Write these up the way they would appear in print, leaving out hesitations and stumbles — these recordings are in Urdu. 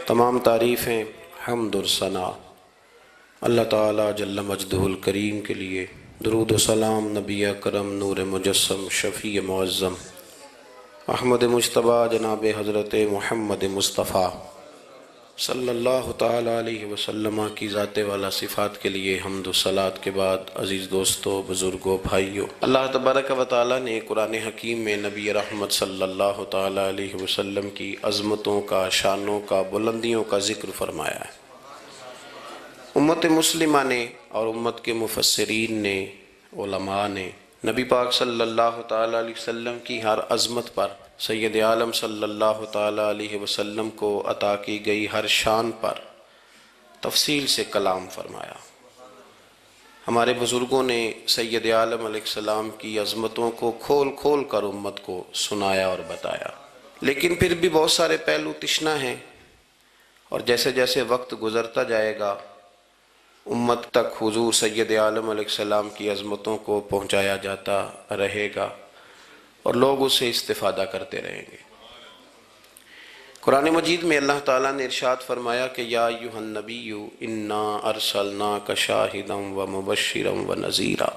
تمام تعریفیں، حمد اور ثنا اللہ تعالیٰ جل مجدہ الکریم کے لیے۔ درود و سلام نبی اکرم نور مجسم شفیع معظم احمد مجتبیٰ جناب حضرت محمد مصطفیٰ صلی اللہ تعالیٰ علیہ وسلم کی ذات والا صفات کے لیے حمد و صلات کے بعد، عزیز دوستو، بزرگوں، بھائیوں، اللہ تبارک و تعالیٰ نے قرآن حکیم میں نبی رحمت صلی اللہ تعالیٰ علیہ وسلم کی عظمتوں کا، شانوں کا، بلندیوں کا ذکر فرمایا ہے۔ امت مسلمہ نے اور امت کے مفسرین نے، علماء نے نبی پاک صلی اللہ تعالیٰ علیہ وسلم کی ہر عظمت پر، سید عالم صلی اللہ تعالیٰ علیہ وسلم کو عطا کی گئی ہر شان پر تفصیل سے کلام فرمایا۔ ہمارے بزرگوں نے سید عالم علیہ السلام کی عظمتوں کو کھول کھول کر امت کو سنایا اور بتایا، لیکن پھر بھی بہت سارے پہلو تشنا ہیں، اور جیسے جیسے وقت گزرتا جائے گا امت تک حضور سید عالم علیہ السلام کی عظمتوں کو پہنچایا جاتا رہے گا اور لوگ اس سے استفادہ کرتے رہیں گے۔ قرآن مجید میں اللہ تعالیٰ نے ارشاد فرمایا کہ یا ایھا النبی انا ارسلناک شاہدا ومبشرا ونذیرا،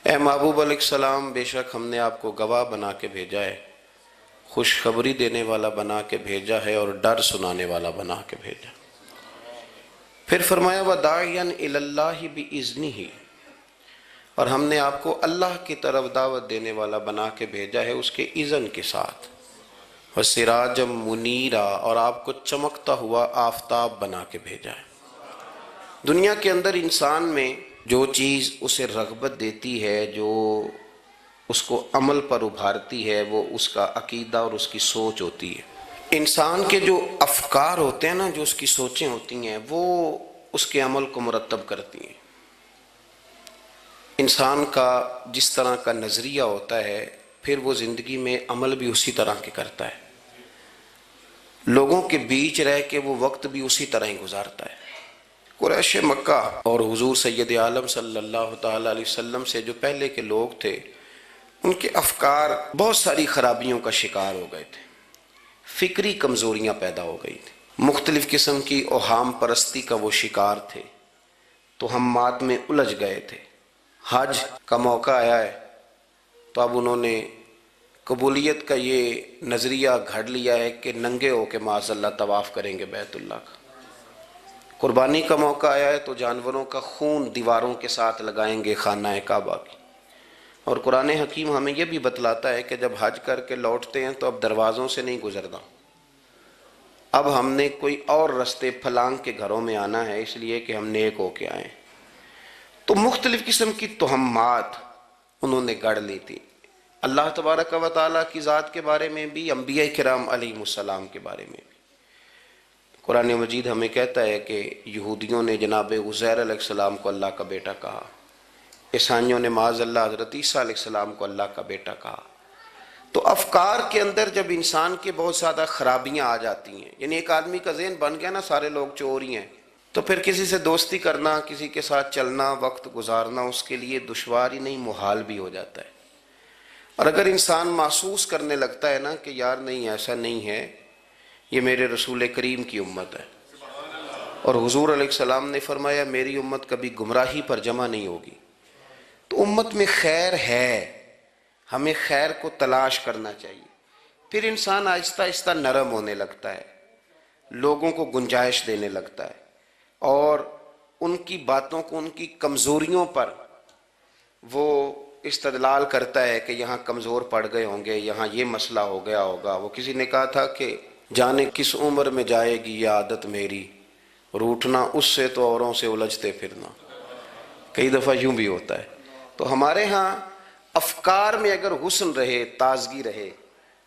اے محبوب علیہ السلام، بے شک ہم نے آپ کو گواہ بنا کے بھیجا ہے، خوشخبری دینے والا بنا کے بھیجا ہے، اور ڈر سنانے والا بنا کے بھیجا۔ پھر فرمایا وَدَاعِيًا إِلَى اللَّهِ بِإِذْنِهِ، اور ہم نے آپ کو اللہ کی طرف دعوت دینے والا بنا کے بھیجا ہے اس کے اذن کے ساتھ، وَسِرَاجًا مُنِيرًا، اور آپ کو چمکتا ہوا آفتاب بنا کے بھیجا ہے۔ دنیا کے اندر انسان میں جو چیز اسے رغبت دیتی ہے، جو اس کو عمل پر ابھارتی ہے، وہ اس کا عقیدہ اور اس کی سوچ ہوتی ہے۔ انسان کے جو افکار ہوتے ہیں نا، جو اس کی سوچیں ہوتی ہیں، وہ اس کے عمل کو مرتب کرتی ہیں۔ انسان کا جس طرح کا نظریہ ہوتا ہے، پھر وہ زندگی میں عمل بھی اسی طرح کے کرتا ہے، لوگوں کے بیچ رہ کے وہ وقت بھی اسی طرح ہی گزارتا ہے۔ قریش مکہ اور حضور سید عالم صلی اللہ تعالیٰ علیہ وسلم سے جو پہلے کے لوگ تھے، ان کے افکار بہت ساری خرابیوں کا شکار ہو گئے تھے، فکری کمزوریاں پیدا ہو گئی تھی، مختلف قسم کی اوہام پرستی کا وہ شکار تھے، توہمات میں الجھ گئے تھے۔ حج کا موقع آیا ہے تو اب انہوں نے قبولیت کا یہ نظریہ گھڑ لیا ہے کہ ننگے ہو کے معاذ اللہ طواف کریں گے بیت اللہ کا۔ قربانی کا موقع آیا ہے تو جانوروں کا خون دیواروں کے ساتھ لگائیں گے خانہ کعبہ کی۔ اور قرآن حکیم ہمیں یہ بھی بتلاتا ہے کہ جب حج کر کے لوٹتے ہیں تو اب دروازوں سے نہیں گزرنا، اب ہم نے کوئی اور رستے پھلانگ کے گھروں میں آنا ہے، اس لیے کہ ہم نیک ہو کے آئیں۔ تو مختلف قسم کی توہمات انہوں نے گڑھ لی تھی، اللہ تبارک و تعالیٰ کی ذات کے بارے میں بھی، انبیاء کرام علیہ السلام کے بارے میں بھی۔ قرآن مجید ہمیں کہتا ہے کہ یہودیوں نے جناب عزیر علیہ السلام کو اللہ کا بیٹا کہا، عیسائیوں نے معاذ اللہ حضرت عیسیٰ علیہ السلام کو اللہ کا بیٹا کہا۔ تو افکار کے اندر جب انسان کے بہت زیادہ خرابیاں آ جاتی ہیں، یعنی ایک آدمی کا ذہن بن گیا نا سارے لوگ چور ہی ہیں، تو پھر کسی سے دوستی کرنا، کسی کے ساتھ چلنا، وقت گزارنا اس کے لیے دشوار ہی نہیں، محال بھی ہو جاتا ہے۔ اور اگر انسان محسوس کرنے لگتا ہے نا کہ یار نہیں، ایسا نہیں ہے، یہ میرے رسول کریم کی امت ہے، اور حضور علیہ السلام نے فرمایا میری امت کبھی گمراہی پر جمع نہیں ہوگی، تو امت میں خیر ہے، ہمیں خیر کو تلاش کرنا چاہیے۔ پھر انسان آہستہ آہستہ نرم ہونے لگتا ہے، لوگوں کو گنجائش دینے لگتا ہے، اور ان کی باتوں کو، ان کی کمزوریوں پر وہ استدلال کرتا ہے کہ یہاں کمزور پڑ گئے ہوں گے، یہاں یہ مسئلہ ہو گیا ہوگا۔ وہ کسی نے کہا تھا کہ جانے کس عمر میں جائے گی یہ عادت میری، روٹھنا اس سے تو اوروں سے الجھتے پھرنا۔ کئی دفعہ یوں بھی ہوتا ہے۔ تو ہمارے ہاں افکار میں اگر حسن رہے، تازگی رہے،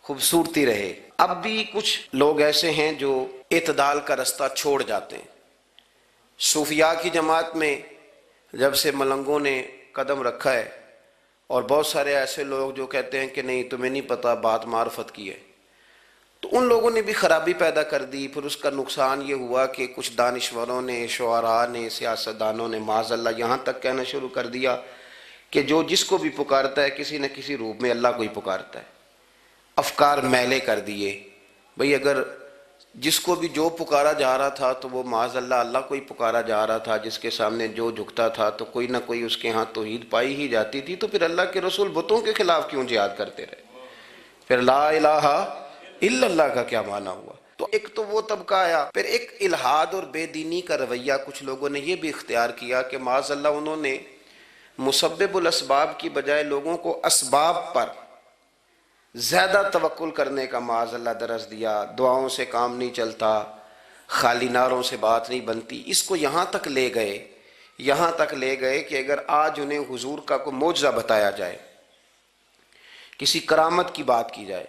خوبصورتی رہے، اب بھی کچھ لوگ ایسے ہیں جو اعتدال کا رستہ چھوڑ جاتے ہیں۔ صوفیاء کی جماعت میں جب سے ملنگوں نے قدم رکھا ہے، اور بہت سارے ایسے لوگ جو کہتے ہیں کہ نہیں تمہیں نہیں پتہ بات معرفت کی ہے، تو ان لوگوں نے بھی خرابی پیدا کر دی۔ پھر اس کا نقصان یہ ہوا کہ کچھ دانشوروں نے، شعراء نے، سیاستدانوں نے معاذ اللہ یہاں تک کہنا شروع کر دیا کہ جو جس کو بھی پکارتا ہے کسی نہ کسی روپ میں اللہ کو ہی پکارتا ہے۔ افکار میلے کر دیے، بھئی اگر جس کو بھی جو پکارا جا رہا تھا تو وہ معاذ اللہ اللہ کو ہی پکارا جا رہا تھا، جس کے سامنے جو جھکتا تھا تو کوئی نہ کوئی اس کے ہاں توحید پائی ہی جاتی تھی، تو پھر اللہ کے رسول بتوں کے خلاف کیوں جہاد کرتے رہے؟ پھر لا الہ الا اللہ کا کیا معنی ہوا؟ تو ایک تو وہ طبقہ آیا، پھر ایک الحاد اور بے دینی کا رویہ کچھ لوگوں نے یہ بھی اختیار کیا کہ معاذ اللہ انہوں نے مسبب الاسباب کی بجائے لوگوں کو اسباب پر زیادہ توکل کرنے کا معاذ اللہ درس دیا۔ دعاؤں سے کام نہیں چلتا، خالی نعروں سے بات نہیں بنتی۔ اس کو یہاں تک لے گئے کہ اگر آج انہیں حضور کا کوئی معجزہ بتایا جائے، کسی کرامت کی بات کی جائے،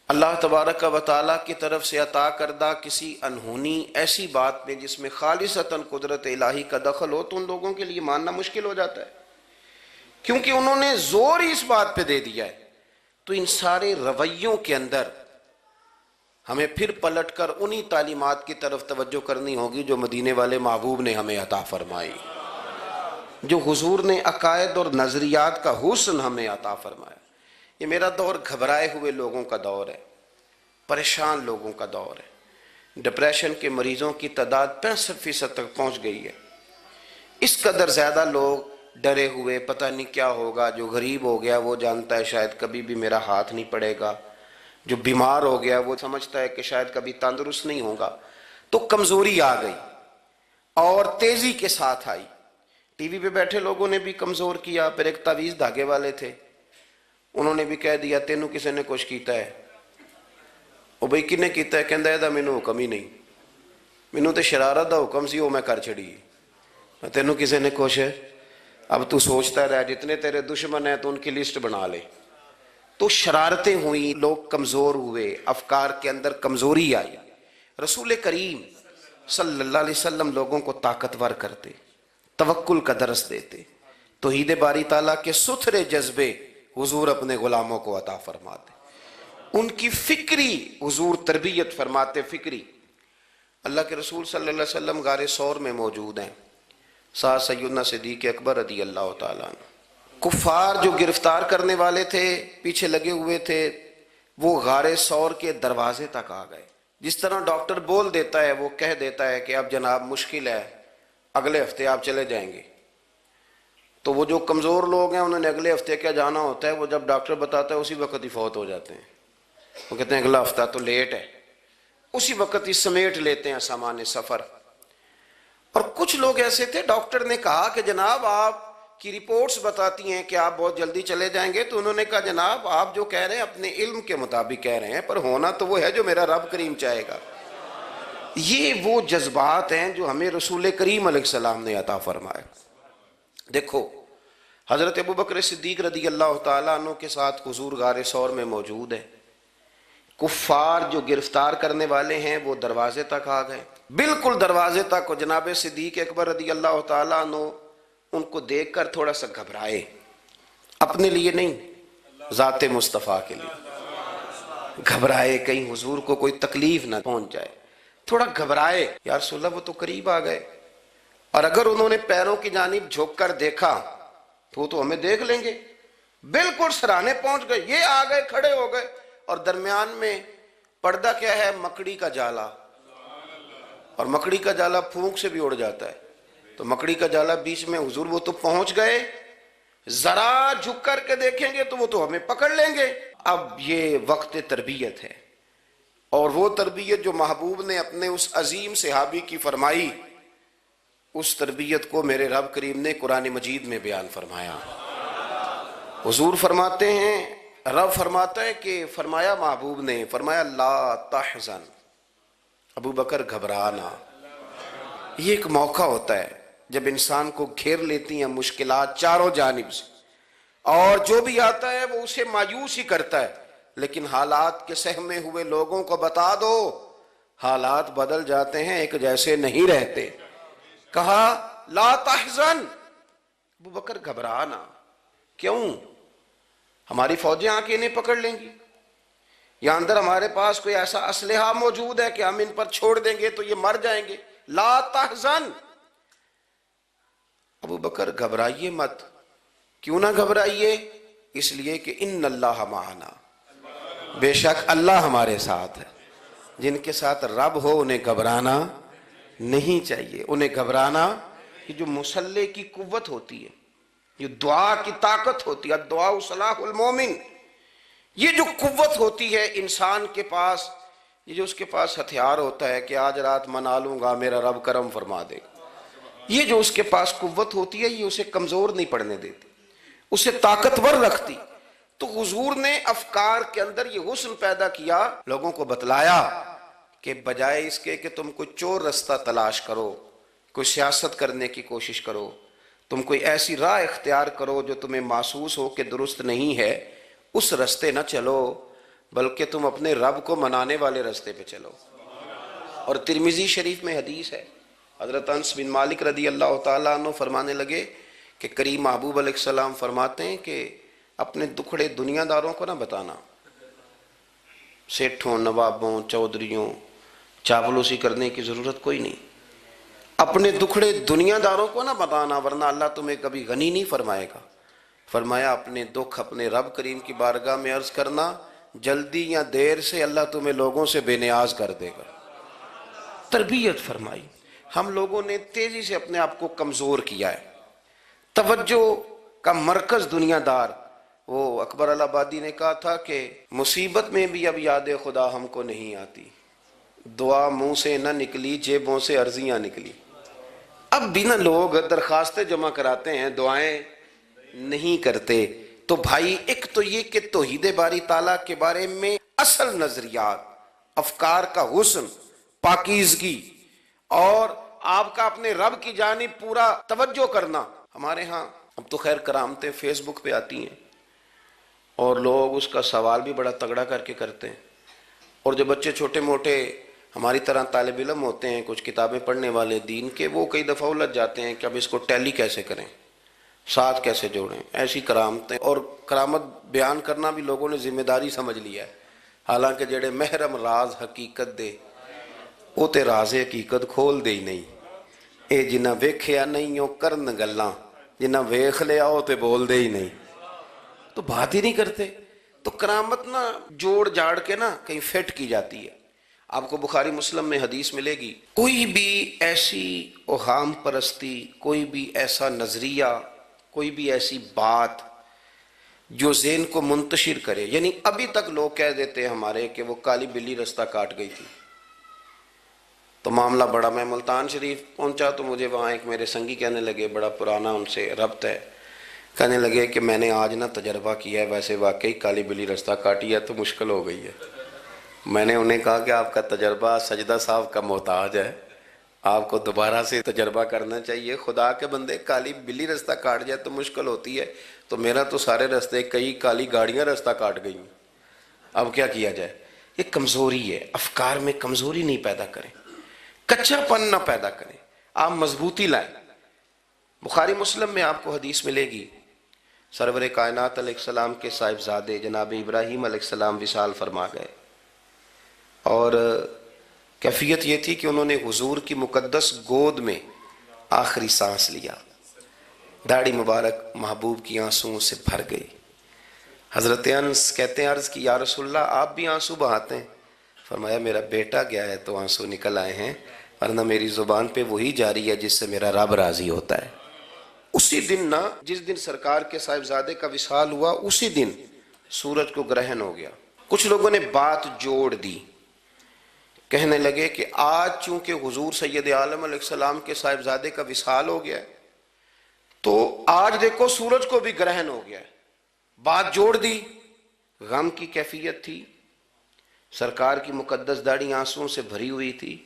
اللہ تبارک و تعالیٰ کی طرف سے عطا کردہ کسی انہونی ایسی بات میں جس میں خالصتاً قدرت الہی کا دخل ہو، تو ان لوگوں کے لیے ماننا مشکل ہو جاتا ہے، کیونکہ انہوں نے زور ہی اس بات پہ دے دیا ہے۔ تو ان سارے رویوں کے اندر ہمیں پھر پلٹ کر انہی تعلیمات کی طرف توجہ کرنی ہوگی جو مدینے والے محبوب نے ہمیں عطا فرمائی، جو حضور نے عقائد اور نظریات کا حسن ہمیں عطا فرمایا۔ یہ میرا دور گھبرائے ہوئے لوگوں کا دور ہے، پریشان لوگوں کا دور ہے۔ ڈپریشن کے مریضوں کی تعداد 65% تک پہنچ گئی ہے۔ اس قدر زیادہ لوگ ڈرے ہوئے، پتہ نہیں کیا ہوگا۔ جو غریب ہو گیا وہ جانتا ہے شاید کبھی بھی میرا ہاتھ نہیں پڑے گا، جو بیمار ہو گیا وہ سمجھتا ہے کہ شاید کبھی تندرست نہیں ہوگا۔ تو کمزوری آ گئی اور تیزی کے ساتھ آئی۔ ٹی وی پہ بیٹھے لوگوں نے بھی کمزور کیا۔ پھر ایک تعویذ دھاگے والے تھے، انہوں نے بھی کہہ دیا تینوں کسی نے کچھ کیتا ہے۔ او بھئی کنے کیتا ہے؟ کہندا ہے مینوں حکم ہی نہیں، مینوں تے شرارت دا حکم سی، وہ میں کر چھڑی، تینوں کسی نے کچھ۔ اب تو سوچتا رہ، جتنے تیرے دشمن ہیں تو ان کی لسٹ بنا لے۔ تو شرارتیں ہوئیں، لوگ کمزور ہوئے، افکار کے اندر کمزوری آئی۔ رسول کریم صلی اللہ علیہ وسلم لوگوں کو طاقتور کرتے، توکل کا درس دیتے، توحید باری تعالیٰ کے ستھرے جذبے حضور اپنے غلاموں کو عطا فرماتے، ان کی فکری حضور تربیت فرماتے، فکری۔ اللہ کے رسول صلی اللہ علیہ وسلم غار ثور میں موجود ہیں، ساتھ سیدنا صدیق اکبر رضی اللہ تعالیٰ عنہ۔ کفار جو گرفتار کرنے والے تھے، پیچھے لگے ہوئے تھے، وہ غار ثور کے دروازے تک آ گئے۔ جس طرح ڈاکٹر بول دیتا ہے، وہ کہہ دیتا ہے کہ اب جناب مشکل ہے، اگلے ہفتے آپ چلے جائیں گے، تو وہ جو کمزور لوگ ہیں انہوں نے اگلے ہفتے کیا جانا ہوتا ہے، وہ جب ڈاکٹر بتاتا ہے اسی وقت ہی فوت ہو جاتے ہیں۔ وہ کہتے ہیں اگلا ہفتہ تو لیٹ ہے، اسی وقت ہی سمیٹ لیتے ہیں سامان سفر۔ اور کچھ لوگ ایسے تھے، ڈاکٹر نے کہا کہ جناب آپ کی رپورٹس بتاتی ہیں کہ آپ بہت جلدی چلے جائیں گے، تو انہوں نے کہا جناب آپ جو کہہ رہے ہیں اپنے علم کے مطابق کہہ رہے ہیں، پر ہونا تو وہ ہے جو میرا رب کریم چاہے گا۔ یہ وہ جذبات ہیں جو ہمیں رسول کریم علیہ السلام نے عطا فرمائے۔ دیکھو حضرت ابوبکر صدیق رضی اللہ تعالیٰ عنہ کے ساتھ حضور غار ثور میں موجود ہے۔ کفار جو گرفتار کرنے والے ہیں وہ دروازے تک آ گئے، بالکل دروازے تک۔ جناب صدیق اکبر رضی اللہ تعالیٰ عنہ ان کو دیکھ کر تھوڑا سا گھبرائے، اپنے لیے نہیں، ذات مصطفیٰ کے لیے گھبرائے، کہیں حضور کو کوئی تکلیف نہ پہنچ جائے، تھوڑا گھبرائے۔ یا رسول اللہ وہ تو قریب آ گئے، اور اگر انہوں نے پیروں کی جانب جھک کر دیکھا تو ہمیں دیکھ لیں گے۔ بالکل سرانے پہنچ گئے، یہ آ گئے، کھڑے ہو گئے، اور درمیان میں پردہ کیا ہے؟ مکڑی کا جالا، اور مکڑی کا جالا پھونک سے بھی اڑ جاتا ہے، تو مکڑی کا جالا بیچ میں۔ حضور وہ تو پہنچ گئے، ذرا جھک کر کے دیکھیں گے تو وہ تو ہمیں پکڑ لیں گے۔ اب یہ وقت تربیت ہے، اور وہ تربیت جو محبوب نے اپنے اس عظیم صحابی کی فرمائی، اس تربیت کو میرے رب کریم نے قرآن مجید میں بیان فرمایا۔ حضور فرماتے ہیں، رب فرماتا ہے کہ فرمایا محبوب نے، فرمایا لا تحزن، ابو بکر گھبرانا۔ یہ ایک موقع ہوتا ہے جب انسان کو گھیر لیتی ہیں مشکلات چاروں جانب سے، اور جو بھی آتا ہے وہ اسے مایوس ہی کرتا ہے، لیکن حالات کے سہمے ہوئے لوگوں کو بتا دو حالات بدل جاتے ہیں، ایک جیسے نہیں رہتے۔ کہا لا تحزن، ابو بکر گھبرانا، کیوں؟ ہماری فوجیں آ کے انہیں پکڑ لیں گی، یا اندر ہمارے پاس کوئی ایسا اسلحہ موجود ہے کہ ہم ان پر چھوڑ دیں گے تو یہ مر جائیں گے۔ لا تحزن، ابو بکر گھبرائیے مت۔ کیوں نہ گھبرائیے؟ اس لیے کہ ان اللہ معنا، بے شک اللہ ہمارے ساتھ ہے۔ جن کے ساتھ رب ہو انہیں گھبرانا نہیں چاہیے. انہیں گھبرانا، یہ جو مصلے کی قوت ہوتی ہے، یہ دعا کی طاقت ہوتی ہے، دعا صلاح المومن، یہ جو قوت ہوتی ہے انسان کے پاس، یہ جو اس کے پاس ہتھیار ہوتا ہے کہ آج رات منا لوں گا میرا رب کرم فرما دے گا، یہ جو اس کے پاس قوت ہوتی ہے یہ اسے کمزور نہیں پڑنے دیتی، اسے طاقتور رکھتی. تو حضور نے افکار کے اندر یہ حسن پیدا کیا، لوگوں کو بتلایا کہ بجائے اس کے کہ تم کوئی چور رستہ تلاش کرو، کوئی سیاست کرنے کی کوشش کرو، تم کوئی ایسی راہ اختیار کرو جو تمہیں محسوس ہو کہ درست نہیں ہے، اس رستے نہ چلو، بلکہ تم اپنے رب کو منانے والے رستے پہ چلو. اور ترمذی شریف میں حدیث ہے، حضرت انس بن مالک رضی اللہ تعالیٰ عنہ فرمانے لگے کہ کریم محبوب علیہ السلام فرماتے ہیں کہ اپنے دکھڑے دنیا داروں کو نہ بتانا، سیٹھوں، نوابوں، چودھریوں، چاپلوسی کرنے کی ضرورت کوئی نہیں. اپنے دکھڑے دنیا داروں کو نہ بتانا ورنہ اللہ تمہیں کبھی غنی نہیں فرمائے گا. فرمایا اپنے دکھ اپنے رب کریم کی بارگاہ میں عرض کرنا، جلدی یا دیر سے اللہ تمہیں لوگوں سے بے نیاز کر دے گا. تربیت فرمائی. ہم لوگوں نے تیزی سے اپنے آپ کو کمزور کیا ہے، توجہ کا مرکز دنیا دار. وہ اکبر الہآبادی نے کہا تھا کہ مصیبت میں بھی اب یاد خدا ہم کو نہیں آتی، دعا منہ سے نہ نکلی جیبوں سے عرضیاں نکلی. اب بھی نہ لوگ درخواستیں جمع کراتے ہیں، دعائیں نہیں کرتے. تو بھائی ایک تو یہ کہ توحید باری تعالیٰ کے بارے میں اصل نظریات، افکار کا حسن، پاکیزگی اور آپ کا اپنے رب کی جانب پورا توجہ کرنا. ہمارے ہاں اب تو خیر کرامتیں فیس بک پہ آتی ہیں اور لوگ اس کا سوال بھی بڑا تگڑا کر کے کرتے ہیں. اور جو بچے چھوٹے موٹے ہماری طرح طالب علم ہوتے ہیں، کچھ کتابیں پڑھنے والے دین کے، وہ کئی دفعہ الجھ جاتے ہیں کہ اب اس کو ٹیلی کیسے کریں، ساتھ کیسے جوڑیں. ایسی کرامتیں اور کرامت بیان کرنا بھی لوگوں نے ذمہ داری سمجھ لیا ہے، حالانکہ جڑے محرم راز حقیقت دے وہ تے راز حقیقت کھول دے ہی نہیں. اے جنہ ویکھیا نہیں او کرن گلاں، جنہ ویکھ لیا او تے بول دے ہی نہیں، تو بات ہی نہیں کرتے. تو کرامت نا جوڑ جاڑ کے نا کہیں فٹ کی جاتی ہے. آپ کو بخاری مسلم میں حدیث ملے گی، کوئی بھی ایسی اوہام پرستی، کوئی بھی ایسا نظریہ، کوئی بھی ایسی بات جو ذہن کو منتشر کرے، یعنی ابھی تک لوگ کہہ دیتے ہیں ہمارے کہ وہ کالی بلی رستہ کاٹ گئی تھی. تو معاملہ بڑا، میں ملتان شریف پہنچا تو مجھے وہاں ایک میرے سنگی کہنے لگے، بڑا پرانا ان سے ربط ہے، کہنے لگے کہ میں نے آج نہ تجربہ کیا ہے، ویسے واقعی کالی بلی رستہ کاٹی ہے تو مشکل ہو گئی ہے. میں نے انہیں کہا کہ آپ کا تجربہ سجدہ صاحب کا محتاج ہے، آپ کو دوبارہ سے تجربہ کرنا چاہیے. خدا کے بندے کالی بلی رستہ کاٹ جائے تو مشکل ہوتی ہے، تو میرا تو سارے رستے، کئی کالی گاڑیاں رستہ کاٹ گئی ہیں، اب کیا کیا جائے. یہ کمزوری ہے. افکار میں کمزوری نہیں پیدا کریں، کچا پن نہ پیدا کریں، آپ مضبوطی لائیں. بخاری مسلم میں آپ کو حدیث ملے گی، سرور کائنات علیہ السلام کے صاحبزادے جناب ابراہیم علیہ السلام وصال فرما گئے، اور کیفیت یہ تھی کہ انہوں نے حضور کی مقدس گود میں آخری سانس لیا. داڑھی مبارک محبوب کی آنسوؤں سے بھر گئی. حضرت انس کہتے ہیں عرض کی یا رسول اللہ آپ بھی آنسو بہاتے ہیں؟ فرمایا میرا بیٹا گیا ہے تو آنسو نکل آئے ہیں، ورنہ میری زبان پہ وہی جاری ہے جس سے میرا رب راضی ہوتا ہے. اسی دن نا، جس دن سرکار کے صاحبزادے کا وصال ہوا، اسی دن سورج کو گرہن ہو گیا. کچھ لوگوں نے بات جوڑ دی، کہنے لگے کہ آج چونکہ حضور سید عالم علیہ السلام کے صاحبزادے کا وصال ہو گیا ہے تو آج دیکھو سورج کو بھی گرہن ہو گیا ہے. بات جوڑ دی. غم کی کیفیت تھی، سرکار کی مقدس داڑھی آنسوؤں سے بھری ہوئی تھی،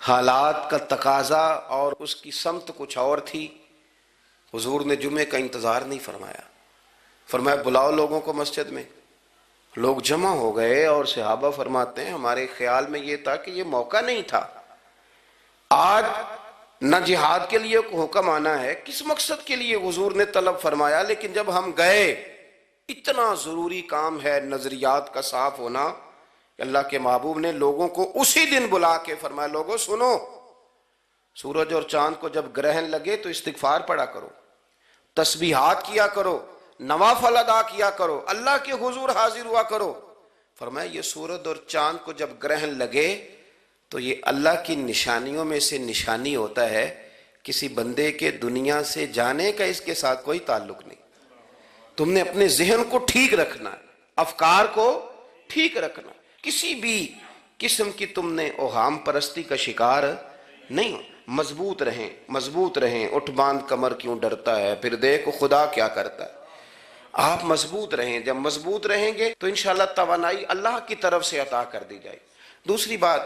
حالات کا تقاضا اور اس کی سمت کچھ اور تھی. حضور نے جمعے کا انتظار نہیں فرمایا، فرمایا بلاؤ لوگوں کو مسجد میں. لوگ جمع ہو گئے اور صحابہ فرماتے ہیں ہمارے خیال میں یہ تھا کہ یہ موقع نہیں تھا. آج نہ جہاد کے لیے حکم آنا ہے، کس مقصد کے لیے حضور نے طلب فرمایا، لیکن جب ہم گئے اتنا ضروری کام ہے نظریات کا صاف ہونا. اللہ کے محبوب نے لوگوں کو اسی دن بلا کے فرمایا لوگوں سنو، سورج اور چاند کو جب گرہن لگے تو استغفار پڑھا کرو، تسبیحات کیا کرو، نوافل ادا کیا کرو، اللہ کے حضور حاضر ہوا کرو. فرمایا یہ سورج اور چاند کو جب گرہن لگے تو یہ اللہ کی نشانیوں میں سے نشانی ہوتا ہے، کسی بندے کے دنیا سے جانے کا اس کے ساتھ کوئی تعلق نہیں۔ تم نے اپنے ذہن کو ٹھیک رکھنا ہے، افکار کو ٹھیک رکھنا، کسی بھی قسم کی تم نے اوہام پرستی کا شکار نہیں ہو۔ مضبوط رہیں، مضبوط رہیں، اٹھ باندھ کمر کیوں ڈرتا ہے، پھر دیکھو خدا کیا کرتا ہے۔ آپ مضبوط رہیں، جب مضبوط رہیں گے تو انشاءاللہ توانائی اللہ کی طرف سے عطا کر دی جائے۔ دوسری بات،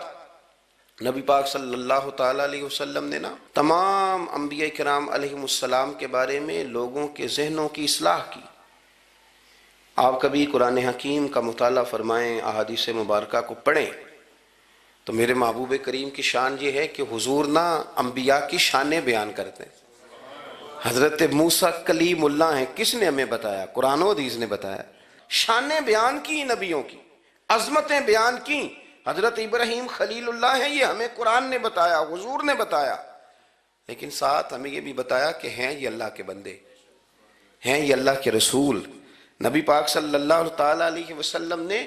نبی پاک صلی اللہ تعالیٰ علیہ وسلم نے نا تمام انبیاء کرام علیہم السلام کے بارے میں لوگوں کے ذہنوں کی اصلاح کی۔ آپ کبھی قرآن حکیم کا مطالعہ فرمائیں، احادیث مبارکہ کو پڑھیں تو میرے محبوب کریم کی شان یہ ہے کہ حضور نا انبیاء کی شانیں بیان کرتے ہیں۔ حضرت موسیٰ کلیم اللہ ہیں، کس نے ہمیں بتایا؟ قرآن و حدیث نے بتایا۔ شانیں بیان کی نبیوں کی، عظمتیں بیان کی۔ حضرت ابراہیم خلیل اللہ ہیں، یہ ہمیں قرآن نے بتایا، حضور نے بتایا، لیکن ساتھ ہمیں یہ بھی بتایا کہ ہیں یہ اللہ کے بندے، ہیں یہ اللہ کے رسول۔ نبی پاک صلی اللہ تعالیٰ علیہ وسلم نے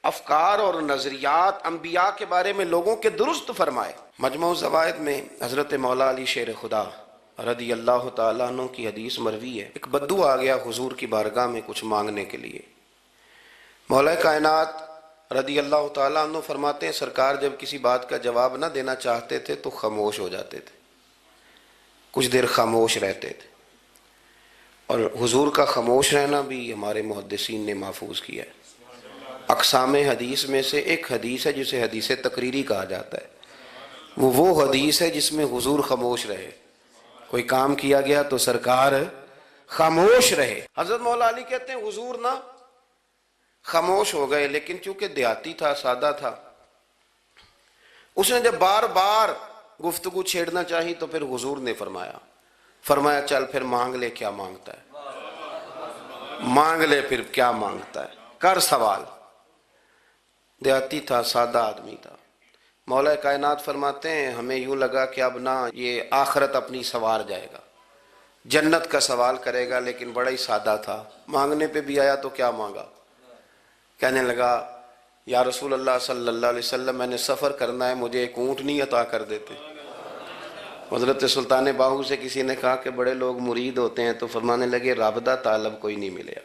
افکار اور نظریات انبیاء کے بارے میں لوگوں کے درست فرمائے۔ مجموع الزوائد میں حضرت مولا علی شیر خدا رضی اللہ تعالیٰ عنہ کی حدیث مروی ہے، ایک بدو آ گیا حضور کی بارگاہ میں کچھ مانگنے کے لیے۔ مولا کائنات رضی اللہ تعالیٰ عنہ فرماتے ہیں سرکار جب کسی بات کا جواب نہ دینا چاہتے تھے تو خاموش ہو جاتے تھے، کچھ دیر خاموش رہتے تھے، اور حضور کا خاموش رہنا بھی ہمارے محدثین نے محفوظ کیا ہے۔ اقسام حدیث میں سے ایک حدیث ہے جسے حدیث تقریری کہا جاتا ہے، وہ حدیث ہے جس میں حضور خاموش رہے، کوئی کام کیا گیا تو سرکار خاموش رہے۔ حضرت مولا علی کہتے ہیں حضور نا خاموش ہو گئے، لیکن چونکہ دیہاتی تھا، سادہ تھا، اس نے جب بار بار گفتگو چھیڑنا چاہی تو پھر حضور نے فرمایا چل پھر مانگ لے کیا مانگتا ہے، مانگ لے پھر کیا مانگتا ہے، کر سوال۔ دیہاتی تھا، سادہ آدمی تھا۔ مولا کائنات فرماتے ہیں ہمیں یوں لگا کہ اب نہ یہ آخرت اپنی سوار جائے گا، جنت کا سوال کرے گا، لیکن بڑا ہی سادہ تھا۔ مانگنے پہ بھی آیا تو کیا مانگا؟ کہنے لگا یا رسول اللہ صلی اللہ علیہ وسلم میں نے سفر کرنا ہے، مجھے ایک اونٹنی عطا کر دیتے۔ حضرت سلطان باہو سے کسی نے کہا کہ بڑے لوگ مرید ہوتے ہیں، تو فرمانے لگے رابدہ طالب کوئی نہیں ملیا،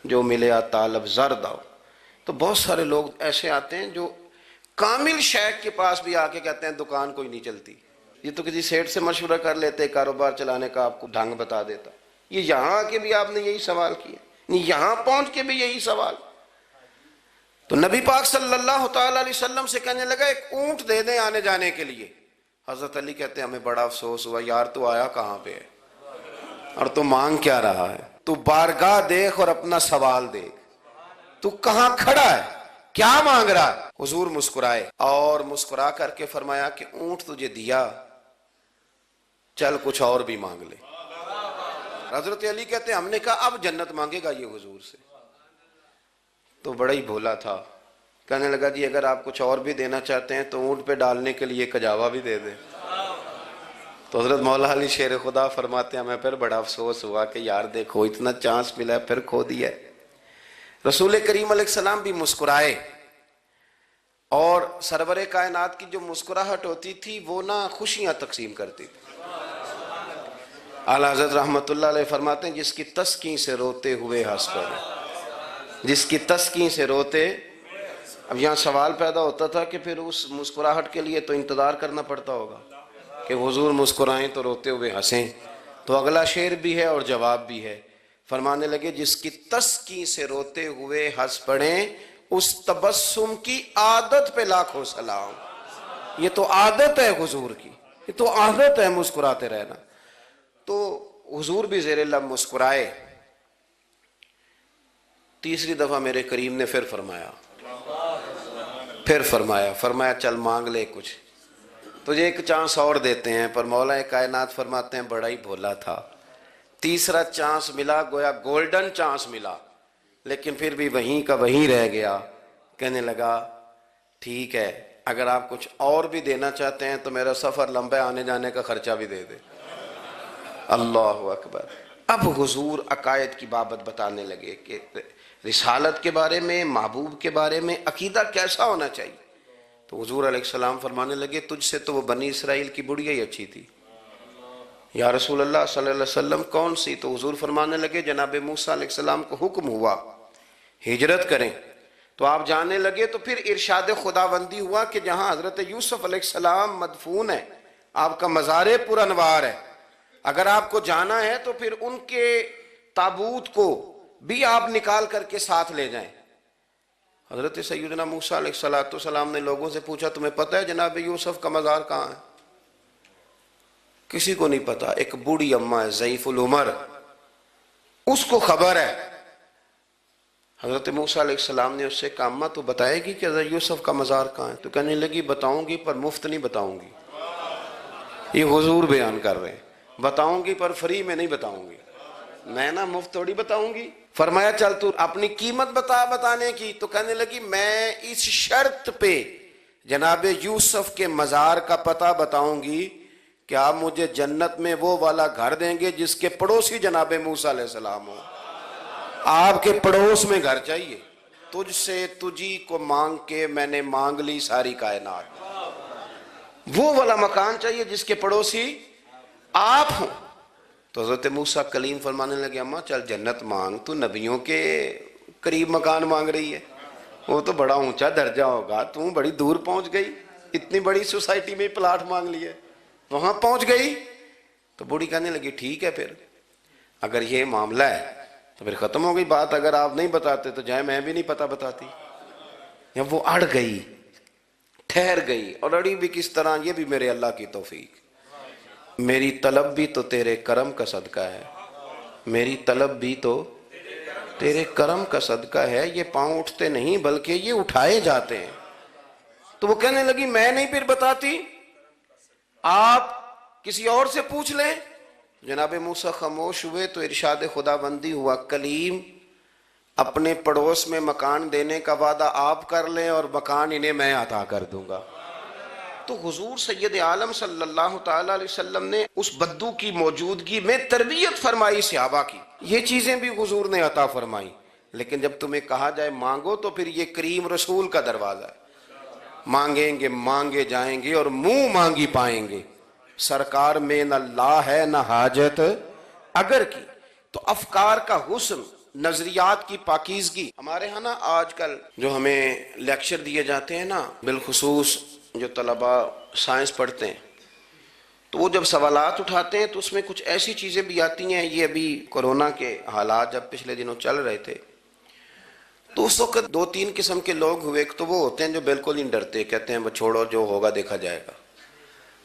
جو ملیا طالب زرد آؤ۔ تو بہت سارے لوگ ایسے آتے ہیں جو کامل شیخ کے پاس بھی آ کے کہتے ہیں دکان کوئی نہیں چلتی، یہ تو کسی سیٹ سے مشورہ کر لیتے، کاروبار چلانے کا آپ کو ڈھنگ بتا دیتا۔ یہ یہاں آ کے بھی آپ نے یہی سوال کیا، یہاں پہنچ کے بھی یہی سوال۔ تو نبی پاک صلی اللہ تعالیٰ علیہ وسلم سے کہنے لگا ایک اونٹ دے دیں آنے جانے کے لیے۔ حضرت علی کہتے ہیں ہمیں بڑا افسوس ہوا، یار تو آیا کہاں پہ ہے اور تو مانگ کیا رہا ہے؟ تو بارگاہ دیکھ اور اپنا سوال دیکھ، تو کہاں کھڑا ہے، کیا مانگ رہا ہے؟ حضور مسکرائے اور مسکرا کر کے فرمایا کہ اونٹ تجھے دیا، چل کچھ اور بھی مانگ لے۔ حضرت علی کہتے ہیں ہم نے کہا اب جنت مانگے گا یہ حضور سے؟ تو بڑا ہی بھولا تھا، کہنے لگا جی اگر آپ کچھ اور بھی دینا چاہتے ہیں تو اونٹ پہ ڈالنے کے لیے کجاوا بھی دے دیں۔ تو حضرت مولا علی شیر خدا فرماتے ہیں ہمیں پھر بڑا افسوس ہوا کہ یار دیکھو اتنا چانس ملا ہے پھر کھو دیا ہے۔ رسول کریم علیہ السلام بھی مسکرائے، اور سرور کائنات کی جو مسکراہٹ ہوتی تھی وہ نا خوشیاں تقسیم کرتی تھی۔ اعلیٰ حضرت رحمت اللہ علیہ فرماتے ہیں جس کی تسکین سے روتے ہوئے ہنس پڑے، جس کی تسکین سے روتے۔ اب یہاں سوال پیدا ہوتا تھا کہ پھر اس مسکراہٹ کے لیے تو انتظار کرنا پڑتا ہوگا کہ حضور مسکرائیں تو روتے ہوئے ہنسیں، تو اگلا شعر بھی ہے اور جواب بھی ہے۔ فرمانے لگے جس کی تسکین سے روتے ہوئے ہنس پڑیں اس تبسم کی عادت پہ لاکھوں سلام۔ یہ تو عادت ہے حضور کی، یہ تو عادت ہے مسکراتے رہنا۔ تو حضور بھی زیر لب مسکرائے۔ تیسری دفعہ میرے کریم نے پھر فرمایا چل مانگ لے کچھ، تجھے ایک چانس اور دیتے ہیں۔ پر مولا کائنات فرماتے ہیں بڑا ہی بھولا تھا، تیسرا چانس ملا، گویا گولڈن چانس ملا، لیکن پھر بھی وہیں کا وہیں رہ گیا۔ کہنے لگا ٹھیک ہے اگر آپ کچھ اور بھی دینا چاہتے ہیں تو میرا سفر لمبا ہے، آنے جانے کا خرچہ بھی دے دے۔ اللہ اکبر۔ اب حضور عقائد کی بابت بتانے لگے کہ رسالت کے بارے میں، محبوب کے بارے میں عقیدہ کیسا ہونا چاہیے؟ تو حضور علیہ السلام فرمانے لگے تجھ سے تو وہ بنی اسرائیل کی بڑھیا ہی اچھی تھی۔ یا رسول اللہ صلی اللہ علیہ وسلم کون سی؟ تو حضور فرمانے لگے جناب موسیٰ علیہ السلام کو حکم ہوا ہجرت کریں، تو آپ جانے لگے، تو پھر ارشاد خداوندی ہوا کہ جہاں حضرت یوسف علیہ السلام مدفون ہے، آپ کا مزار پر انوار ہے، اگر آپ کو جانا ہے تو پھر ان کے تابوت کو بھی آپ نکال کر کے ساتھ لے جائیں۔ حضرت سیدنا موسیٰ علیہ السلام نے لوگوں سے پوچھا تمہیں پتہ ہے جناب یوسف کا مزار کہاں ہے؟ کسی کو نہیں پتا، ایک بوڑھی اماں ہے ضعیف العمر، اس کو خبر ہے۔ حضرت موسیٰ علیہ السلام نے اس سے کہا اماں تو بتائے گی کہ حضرت یوسف کا مزار کہاں ہے؟ تو کہنے لگی بتاؤں گی پر مفت نہیں بتاؤں گی۔ یہ حضور بیان کر رہے ہیں، بتاؤں گی پر فری میں نہیں بتاؤں گی، میں نا مفت تھوڑی بتاؤں گی۔ فرمایا چل تو اپنی قیمت بتا بتانے کی، تو کہنے لگی میں اس شرط پہ جناب یوسف کے مزار کا پتہ بتاؤں گی کہ آپ مجھے جنت میں وہ والا گھر دیں گے جس کے پڑوسی جناب موسیٰ علیہ السلام ہو۔ آپ کے پڑوس میں گھر چاہیے، تجھ سے تجھی کو مانگ کے میں نے مانگ لی ساری کائنات، وہ والا مکان چاہیے جس کے پڑوسی آپ ہوں۔ تو حضرت موسیٰ کلیم فرمانے لگے اماں چل جنت مانگ، تو نبیوں کے قریب مکان مانگ رہی ہے، وہ تو بڑا اونچا درجہ ہوگا، تو بڑی دور پہنچ گئی، اتنی بڑی سوسائٹی میں پلاٹ مانگ لیا، وہاں پہنچ گئی۔ تو بوڑھی کہنے لگی ٹھیک ہے پھر اگر یہ معاملہ ہے تو پھر ختم ہو گئی بات، اگر آپ نہیں بتاتے تو جائے میں بھی نہیں پتہ بتاتی۔ یا وہ اڑ گئی، ٹھہر گئی، اور اڑی بھی کس طرح؟ یہ بھی میرے اللہ کی توفیق، میری طلب بھی تو تیرے کرم کا صدقہ ہے، میری طلب بھی تو تیرے کرم کا صدقہ ہے، یہ پاؤں اٹھتے نہیں بلکہ یہ اٹھائے جاتے ہیں۔ تو وہ کہنے لگی میں نہیں پھر بتاتی، آپ کسی اور سے پوچھ لیں۔ جناب موسیٰ خاموش ہوئے تو ارشاد خداوندی ہوا کلیم اپنے پڑوس میں مکان دینے کا وعدہ آپ کر لیں اور مکان انہیں میں عطا کر دوں گا۔ تو حضور سید عالم صلی اللہ تعالی علیہ وسلم نے اس بدو کی موجودگی میں تربیت فرمائی صحابہ کی، یہ چیزیں بھی حضور نے عطا فرمائی۔ لیکن جب تمہیں کہا جائے مانگو تو پھر یہ کریم رسول کا دروازہ ہے، مانگیں گے مانگے جائیں گے اور منہ مانگی پائیں گے، سرکار میں نہ لا ہے نہ حاجت اگر کی۔ تو افکار کا حسن، نظریات کی پاکیزگی، ہمارے ہاں نا آج کل جو ہمیں لیکچر دیے جاتے ہیں نا، بالخصوص جو طلباء سائنس پڑھتے ہیں تو وہ جب سوالات اٹھاتے ہیں تو اس میں کچھ ایسی چیزیں بھی آتی ہیں، یہ ابھی کورونا کے حالات جب پچھلے دنوں چل رہے تھے تو اس وقت دو تین قسم کے لوگ ہوئے، ایک تو وہ ہوتے ہیں جو بالکل ہی ڈرتے، کہتے ہیں وہ چھوڑو جو ہوگا دیکھا جائے گا،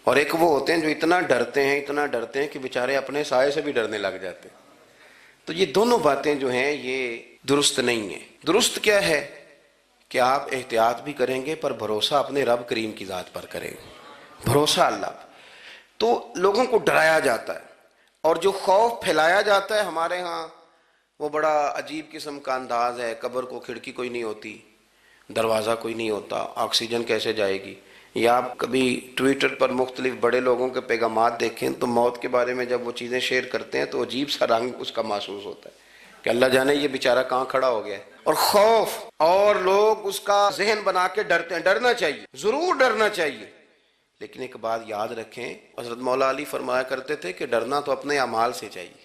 اور ایک وہ ہوتے ہیں جو اتنا ڈرتے ہیں کہ بیچارے اپنے سائے سے بھی ڈرنے لگ جاتے ہیں۔ تو یہ دونوں باتیں جو ہیں یہ درست نہیں ہیں۔ درست کیا ہے کہ آپ احتیاط بھی کریں گے پر بھروسہ اپنے رب کریم کی ذات پر کریں گے، بھروسہ اللہ پر۔ تو لوگوں کو ڈرایا جاتا ہے اور جو خوف پھیلایا جاتا ہے ہمارے ہاں وہ بڑا عجیب قسم کا انداز ہے، قبر کو کھڑکی کوئی نہیں ہوتی، دروازہ کوئی نہیں ہوتا، آکسیجن کیسے جائے گی؟ یا آپ کبھی ٹویٹر پر مختلف بڑے لوگوں کے پیغامات دیکھیں تو موت کے بارے میں جب وہ چیزیں شیئر کرتے ہیں تو عجیب سا رنگ اس کا محسوس ہوتا ہے کہ اللہ جانے یہ بیچارہ کہاں کھڑا ہو گیا ہے، اور خوف، اور لوگ اس کا ذہن بنا کے ڈرتے ہیں۔ ڈرنا چاہیے، ضرور ڈرنا چاہیے، لیکن ایک بات یاد رکھیں، حضرت مولا علی فرمایا کرتے تھے کہ ڈرنا تو اپنے اعمال سے چاہیے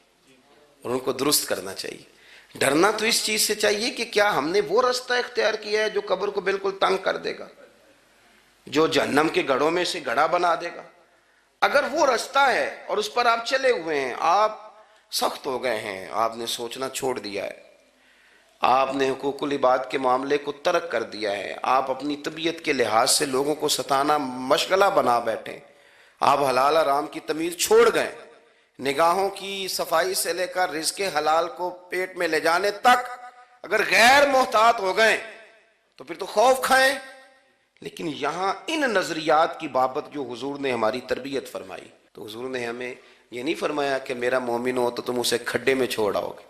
اور ان کو درست کرنا چاہیے۔ ڈرنا تو اس چیز سے چاہیے کہ کیا ہم نے وہ رستہ اختیار کیا ہے جو قبر کو بالکل تنگ کر دے گا، جو جہنم کے گڑھوں میں سے گڑھا بنا دے گا؟ اگر وہ رستہ ہے اور اس پر آپ چلے ہوئے ہیں، آپ سخت ہو گئے ہیں، آپ نے سوچنا چھوڑ دیا ہے، آپ نے حقوق العباد کے معاملے کو ترک کر دیا ہے، آپ اپنی طبیعت کے لحاظ سے لوگوں کو ستانا مشغلہ بنا بیٹھے، آپ حلال حرام کی تمیز چھوڑ گئے، نگاہوں کی صفائی سے لے کر رزق حلال کو پیٹ میں لے جانے تک اگر غیر محتاط ہو گئے تو پھر تو خوف کھائیں۔ لیکن یہاں ان نظریات کی بابت جو حضور نے ہماری تربیت فرمائی، تو حضور نے ہمیں یہ نہیں فرمایا کہ میرا مومن ہو تو تم اسے کھڈے میں چھوڑ آؤ گے،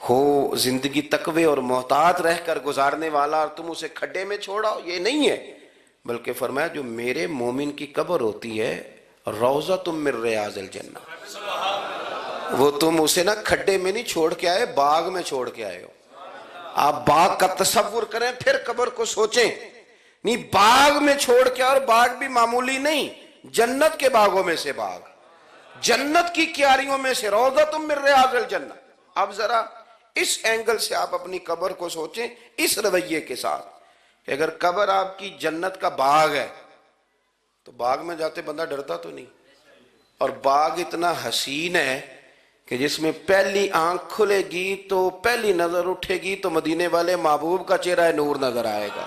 ہو زندگی تقوی اور محتاط رہ کر گزارنے والا اور تم اسے کھڈے میں چھوڑ آؤ، یہ نہیں ہے، بلکہ فرمایا جو میرے مومن کی قبر ہوتی ہے روضۃ من ریاض الجنہ، وہ تم اسے نہ کھڈے میں نہیں چھوڑ کے آئے، باغ میں چھوڑ کے آئے ہو، آپ باغ کا تصور کریں پھر قبر کو سوچیں. نہیں باغ میں چھوڑ کے، اور باغ بھی معمولی نہیں، جنت کے باغوں میں سے باغ، جنت کی کیاریوں میں سے روضۃ من ریاض الجنہ. اب ذرا اس اینگل سے آپ اپنی قبر کو سوچیں، اس رویے کے ساتھ کہ اگر قبر آپ کی جنت کا باغ ہے تو باغ میں جاتے بندہ ڈرتا تو نہیں. اور باغ اتنا حسین ہے کہ جس میں پہلی آنکھ کھلے گی تو پہلی نظر اٹھے گی تو مدینے والے محبوب کا چہرہ نور نظر آئے گا.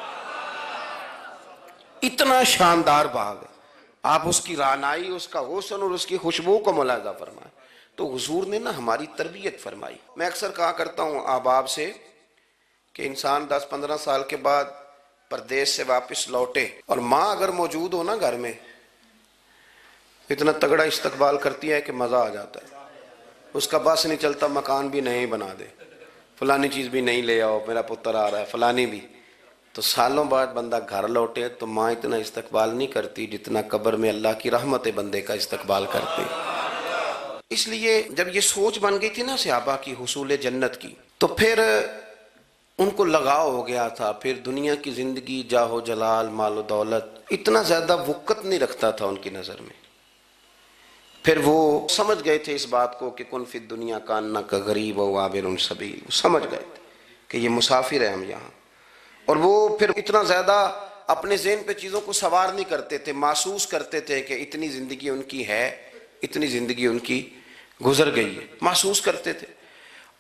اتنا شاندار باغ ہے. آپ اس کی رعنائی، اس کا حسن اور اس کی خوشبو کو ملاحظہ فرمائیں. تو حضور نے نا ہماری تربیت فرمائی. میں اکثر کہا کرتا ہوں احباب سے کہ انسان 10-15 سال کے بعد پردیس سے واپس لوٹے اور ماں اگر موجود ہو نا گھر میں، اتنا تگڑا استقبال کرتی ہے کہ مزہ آ جاتا ہے. اس کا بس نہیں چلتا، مکان بھی نہیں بنا دے، فلانی چیز بھی نہیں لے آؤ، میرا پتر آ رہا ہے، فلانی بھی. تو سالوں بعد بندہ گھر لوٹے تو ماں اتنا استقبال نہیں کرتی جتنا قبر میں اللہ کی رحمت بندے کا استقبال کرتی. اس لیے جب یہ سوچ بن گئی تھی نا صحابہ کی حصول جنت کی، تو پھر ان کو لگاؤ ہو گیا تھا. پھر دنیا کی زندگی، جاہ و جلال، مال و دولت اتنا زیادہ وقت نہیں رکھتا تھا ان کی نظر میں. پھر وہ سمجھ گئے تھے اس بات کو کہ کن فی الدنیا کانک غریب و عابر سبیل. سمجھ گئے تھے کہ یہ مسافر ہیں ہم یہاں. اور وہ پھر اتنا زیادہ اپنے ذہن پہ چیزوں کو سوار نہیں کرتے تھے، محسوس کرتے تھے کہ اتنی زندگی ان کی ہے، اتنی زندگی ان کی گزر گئی ہے، محسوس کرتے تھے.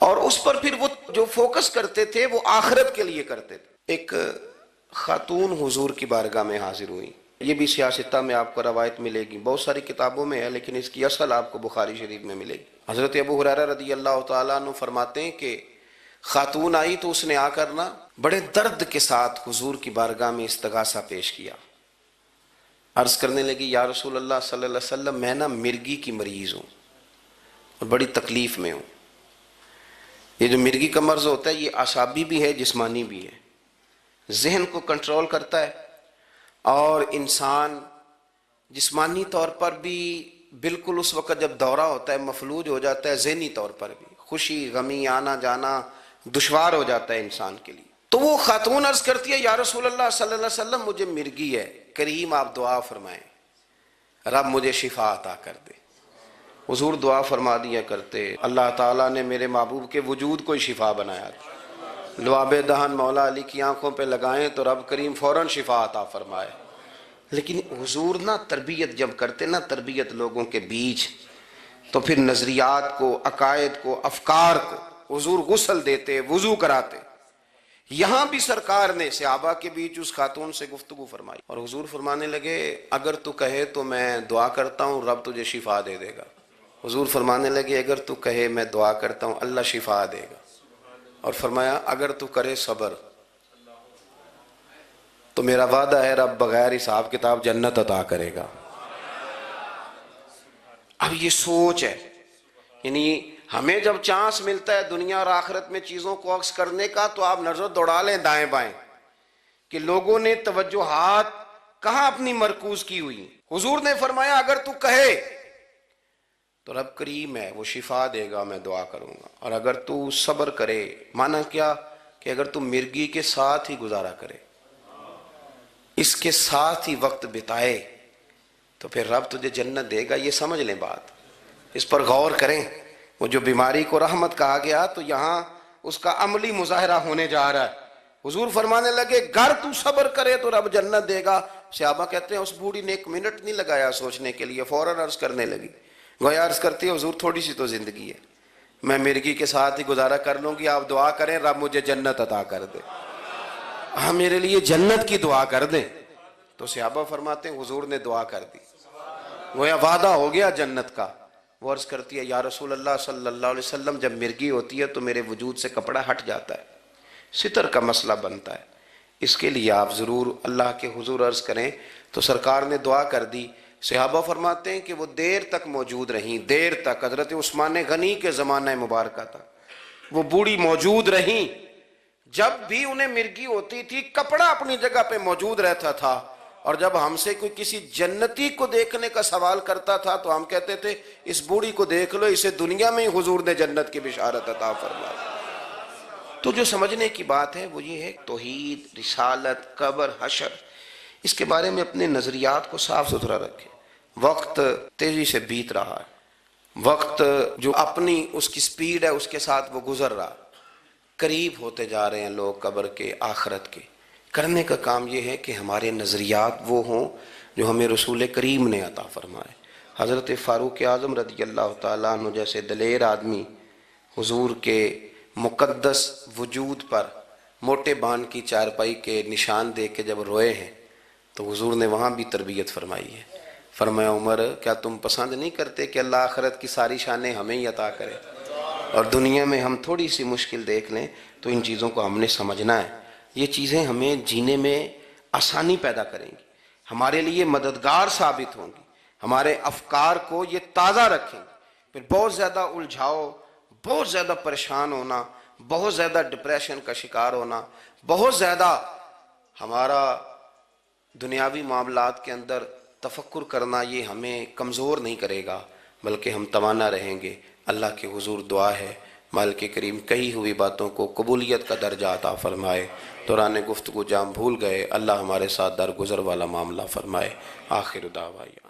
اور اس پر پھر وہ جو فوکس کرتے تھے وہ آخرت کے لیے کرتے تھے. ایک خاتون حضور کی بارگاہ میں حاضر ہوئی. یہ بھی سیاستہ میں آپ کو روایت ملے گی، بہت ساری کتابوں میں ہے لیکن اس کی اصل آپ کو بخاری شریف میں ملے گی. حضرت ابو ہریرہ رضی اللہ تعالیٰ عنہ فرماتے ہیں کہ خاتون آئی تو اس نے آ کر نا بڑے درد کے ساتھ حضور کی بارگاہ میں استغاثہ پیش کیا. عرض کرنے لگی یا رسول اللہ صلی اللہ علیہ وسلم، میں نا مرگی کی مریض ہوں اور بڑی تکلیف میں ہوں. یہ جو مرگی کا مرض ہوتا ہے یہ اعصابی بھی ہے، جسمانی بھی ہے. ذہن کو کنٹرول کرتا ہے اور انسان جسمانی طور پر بھی بالکل اس وقت جب دورہ ہوتا ہے مفلوج ہو جاتا ہے، ذہنی طور پر بھی خوشی غمی آنا جانا دشوار ہو جاتا ہے انسان کے لیے. تو وہ خاتون عرض کرتی ہے یا رسول اللہ صلی اللہ علیہ وسلم مجھے مرگی ہے، کریم آپ دعا فرمائیں رب مجھے شفا عطا کر دے. حضور دعا فرما دیا کرتے، اللہ تعالیٰ نے میرے محبوب کے وجود کو شفا بنایا تھا. لعاب دہن مولا علی کی آنکھوں پہ لگائیں تو رب کریم فوراً شفا عطا فرمائے. لیکن حضور نا تربیت جب کرتے نا، تربیت لوگوں کے بیچ، تو پھر نظریات کو، عقائد کو، افکار کو حضور غسل دیتے، وضو کراتے. یہاں بھی سرکار نے صحابہ کے بیچ اس خاتون سے گفتگو فرمائی اور حضور فرمانے لگے اگر تو کہے تو میں دعا کرتا ہوں رب تجھے شفا دے دے گا. حضور فرمانے لگے اگر تو کہے میں دعا کرتا ہوں اللہ شفا دے گا. اور فرمایا اگر تو کرے صبر تو میرا وعدہ ہے رب بغیر حساب کتاب جنت عطا کرے گا. اب یہ سوچ ہے، یعنی ہمیں جب چانس ملتا ہے دنیا اور آخرت میں چیزوں کو عکس کرنے کا تو آپ نظر دوڑا لیں دائیں بائیں کہ لوگوں نے توجہات کہاں اپنی مرکوز کی ہوئی. حضور نے فرمایا اگر تو کہے تو رب کریم ہے وہ شفا دے گا، میں دعا کروں گا. اور اگر تو صبر کرے، مانا کیا کہ اگر تو مرگی کے ساتھ ہی گزارا کرے، اس کے ساتھ ہی وقت بتائے تو پھر رب تجھے جنت دے گا. یہ سمجھ لیں بات، اس پر غور کریں. وہ جو بیماری کو رحمت کہا گیا تو یہاں اس کا عملی مظاہرہ ہونے جا رہا ہے. حضور فرمانے لگے گر تو صبر کرے تو رب جنت دے گا. صحابہ کہتے ہیں اس بوڑھی نے 1 منٹ نہیں لگایا سوچنے کے لیے، فوراً عرض کرنے لگی. گویا عرض کرتی ہے حضور تھوڑی سی تو زندگی ہے، میں مرگی کے ساتھ ہی گزارا کر لوں گی، آپ دعا کریں رب مجھے جنت عطا کر دے، ہاں میرے لیے جنت کی دعا کر دیں. تو صحابہ فرماتے ہیں حضور نے دعا کر دی، گویا وعدہ ہو گیا جنت کا. وہ عرض کرتی ہے یا رسول اللہ صلی اللہ علیہ وسلم جب مرگی ہوتی ہے تو میرے وجود سے کپڑا ہٹ جاتا ہے، ستر کا مسئلہ بنتا ہے، اس کے لیے آپ ضرور اللہ کے حضور عرض کریں. تو سرکار نے دعا کر دی. صحابہ فرماتے ہیں کہ وہ دیر تک موجود رہیں، دیر تک. حضرت عثمان غنی کے زمانہ مبارکہ تھا، وہ بوڑھی موجود رہیں. جب بھی انہیں مرگی ہوتی تھی کپڑا اپنی جگہ پہ موجود رہتا تھا. اور جب ہم سے کوئی کسی جنتی کو دیکھنے کا سوال کرتا تھا تو ہم کہتے تھے اس بوڑھی کو دیکھ لو، اسے دنیا میں ہی حضور نے جنت کی بشارت عطا فرمائی. تو جو سمجھنے کی بات ہے وہ یہ ہے توحید، رسالت، قبر، حشر، اس کے بارے میں اپنے نظریات کو صاف ستھرا رکھیں۔ وقت تیزی سے بیت رہا ہے، وقت جو اپنی اس کی سپیڈ ہے اس کے ساتھ وہ گزر رہا، قریب ہوتے جا رہے ہیں لوگ قبر کے، آخرت کے۔ کرنے کا کام یہ ہے کہ ہمارے نظریات وہ ہوں جو ہمیں رسول کریم نے عطا فرمائے۔ حضرت فاروق اعظم رضی اللہ تعالیٰ عنہ جیسے دلیر آدمی حضور کے مقدس وجود پر موٹے بان کی چارپائی کے نشان دے کے جب روئے ہیں تو حضور نے وہاں بھی تربیت فرمائی ہے۔ فرمایا عمر کیا تم پسند نہیں کرتے کہ اللہ آخرت کی ساری شانیں ہمیں ہی عطا کرے، اور دنیا میں ہم تھوڑی سی مشکل دیکھ لیں تو ان چیزوں کو ہم نے سمجھنا ہے۔ یہ چیزیں ہمیں جینے میں آسانی پیدا کریں گی، ہمارے لیے مددگار ثابت ہوں گی، ہمارے افکار کو یہ تازہ رکھیں گے۔ پھر بہت زیادہ الجھاؤ، بہت زیادہ پریشان ہونا، بہت زیادہ ڈپریشن کا شکار ہونا، بہت زیادہ ہمارا دنیاوی معاملات کے اندر تفکر کرنا، یہ ہمیں کمزور نہیں کرے گا بلکہ ہم توانا رہیں گے۔ اللہ کے حضور دعا ہے مالک کریم کہی ہوئی باتوں کو قبولیت کا درجہ عطا فرمائے۔ دوران گفتگو جام بھول گئے، اللہ ہمارے ساتھ درگزر والا معاملہ فرمائے۔ آخر دعوانا